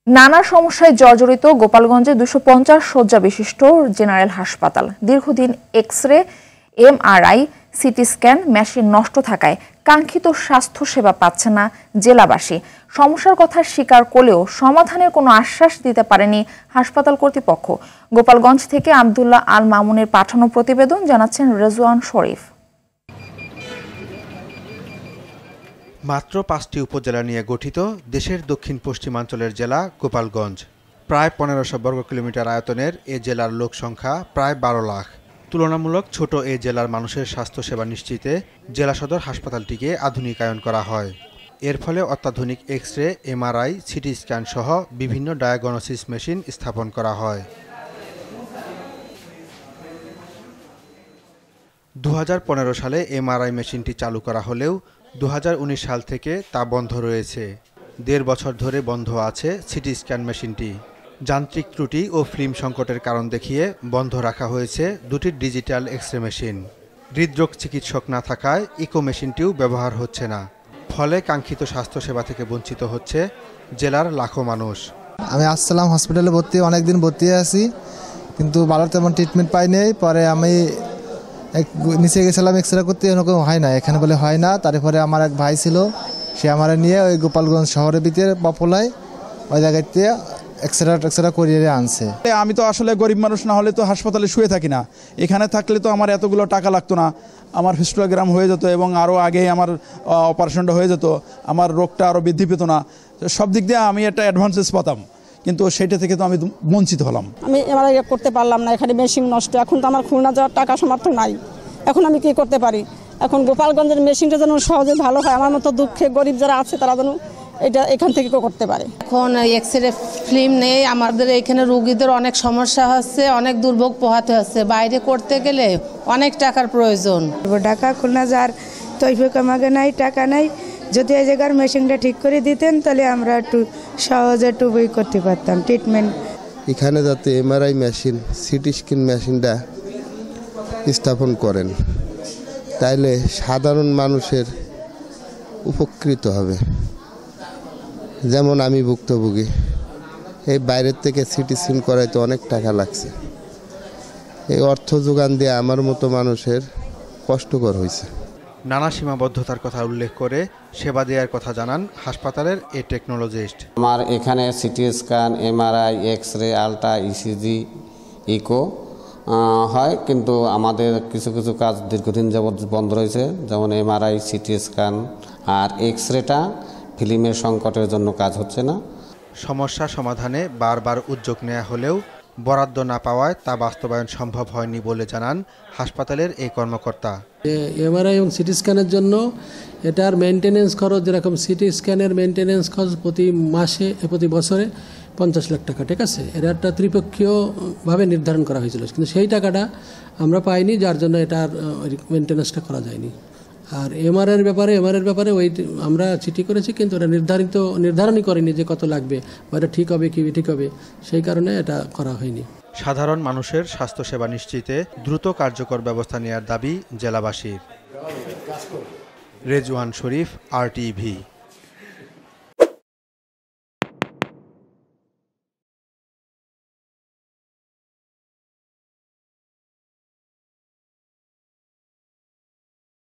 নানা সমস্যায় জর্জরিত গোপালগঞ্জে 250 শয্যা বিশিষ্ট জেনারেল হাসপাতাল। দীর্ঘদিন X-ray, MRI, CT scan machine নষ্ট থাকায় কাঙ্ক্ষিত স্বাস্থ্যসেবা পাচ্ছে না জেলাবাসী। সমস্যার কথা স্বীকার করলেও সমাধানের কোনো আশ্বাস দিতে পারেনি হাসপাতাল কর্তৃপক্ষ। গোপালগঞ্জ থেকে আব্দুল্লাহ আল মামুনের পাঠানো প্রতিবেদন, জানাচ্ছেন রেজওয়ান শরীফ। মাত্র 5টি উপজেলা নিয়ে গঠিত দেশের দক্ষিণ পশ্চিমাঞ্চলের জেলা গোপালগঞ্জ। প্রায় 1500 বর্গ কিলোমিটার আয়তনের এ জেলার লোক সংখ্যা প্রায় 12 লাখ। তুলনামূলক ছোট এ জেলার মানুষের স্বাস্থ্যসেবা নিশ্চিতে জেলা সদর হাসপাতালটিকে আধুনিকায়ন করা হয়। এর ফলে অত্যাধুনিক এক্স-রে, এমআরআই, সিটি স্ক্যান সহ বিভিন্ন ডায়াগনোসিস মেশিন স্থাপন করা হয়। 2015 সালে এমআরআই মেশিনটি চালু করা হলেও 2019 সাল থেকে তা বন্ধ রয়েছে। 1.5 বছর ধরে বন্ধ আছে সিটি স্ক্যান মেশিনটি। যান্ত্রিক ত্রুটি ও ফিল্ম সংকটের কারণ দেখিয়ে বন্ধ রাখা হয়েছে দুটি ডিজিটাল এক্স-রে মেশিন। হৃদরোগ চিকিৎসক না থাকায় ইকো মেশিনটিও ব্যবহার হচ্ছে না। ফলে কাঙ্ক্ষিত স্বাস্থ্যসেবা থেকে বঞ্চিত হচ্ছে জেলার লাখো মানুষ। আমি আসসালাম হসপিটালে অনেকদিন ভর্তি আছি, কিন্তু ভালো তেমন ট্রিটমেন্ট পাইনি। পরে আমি নিচে গেছিলাম এক্সরে করতে, এরকম হয় না, এখানে বলে হয় না। তারপরে আমার এক ভাই ছিল, সে আমার নিয়ে ওই গোপালগঞ্জ শহরের ভিতরে পপলায় ওই জায়গাতে এক্সরে করিয়ে আনছে। আমি তো আসলে গরিব মানুষ, না হলে তো হাসপাতালে শুয়ে থাকি না। এখানে থাকলে তো আমার এতগুলো টাকা লাগতো না, আমার হিস্টোগ্রাম হয়ে যেত এবং আরও আগে আমার অপারেশনটা হয়ে যেত, আমার রোগটা আরও বৃদ্ধি পেত না। সব দিক দিয়ে আমি একটা অ্যাডভান্সেস পাতাম, কিন্তু সেটা থেকে তো আমি বঞ্চিত হলাম। আমি এমআরআই করতে পারলাম না, এখানে মেশিন নষ্ট। এখন তো আমার খুলনা যাওয়ার টাকা সামর্থ্য নাই, এখন আমি কি করতে পারি? এখন গোপালগঞ্জের মেশিনটা যেন সহজে ভালো হয়, আমার মতো দুঃখে গরিব যারা আছে তারা যেন এটা এখান থেকে করতে পারে। এখন এক্সরে ফিল্ম নেই, আমাদের এখানে রোগীদের অনেক সমস্যা হচ্ছে, অনেক দুর্ভোগ পোহাতে হচ্ছে। বাইরে করতে গেলে অনেক টাকার প্রয়োজন। ঢাকা খুলনা যার তৈফিক আমাকে নাই, টাকা নাই। যদি এই জায়গার মেশিনটা ঠিক করে দিতেন তাহলে আমরা একটু সহজে একটু বই করতে পারতাম ট্রিটমেন্ট। এখানে যাতে এমআরআই মেশিন, সিটি স্ক্যান মেশিনটা স্থাপন করেন, তাইলে সাধারণ মানুষের উপকৃত হবে। যেমন আমি ভুক্তভোগী, এই বাইরের থেকে সিটি স্ক্যান করাইতে অনেক টাকা লাগছে। এই অর্থ যোগান দিয়ে আমার মতো মানুষের কষ্টকর হয়েছে। নানা সীমাবদ্ধতার কথা উল্লেখ করে সেবা দেওয়ার কথা জানান হাসপাতালের এই টেকনোলজিস্ট। আমার এখানে CT scan, MRI, X-ray, ultra, ECG, echo হয়, কিন্তু আমাদের কিছু কিছু কাজ দীর্ঘদিন যাবৎ বন্ধ রয়েছে, যেমন এমআরআই, সিটি স্ক্যান আর এক্স-রেটা ফিল্মের সংকটের জন্য কাজ হচ্ছে না। সমস্যা সমাধানে বারবার উদ্যোগ নেওয়া হলেও বরাদ্দ না পাওয়ায় তা বাস্তবায়ন সম্ভব হয়নি বলে জানান হাসপাতালের এই কর্মকর্তা। এমআরআই এবং সিটি স্ক্যানের জন্য এটার মেনটেনেন্স খরচ, যেরকম সিটি স্ক্যানের মেনটেনেন্স খরচ প্রতি বছরে 50 লাখ টাকা, ঠিক আছে? এর একটা ত্রিপক্ষীয়ভাবে নির্ধারণ করা হয়েছিল, কিন্তু সেই টাকাটা আমরা পাইনি, যার জন্য এটার মেনটেনেন্সটা করা যায়নি। আর এমআরআইয়ের ব্যাপারে ওই আমরা চিঠি করেছি, কিন্তু এটা নির্ধারণই করেনি যে কত লাগবে বা এটা ঠিক হবে কি ঠিক হবে, সেই কারণে এটা করা হয়নি। সাধারণ মানুষের স্বাস্থ্যসেবা নিশ্চিতে দ্রুত কার্যকর ব্যবস্থা নেওয়ার দাবি জেলাবাসীর। রেজওয়ান শরীফ, RTV।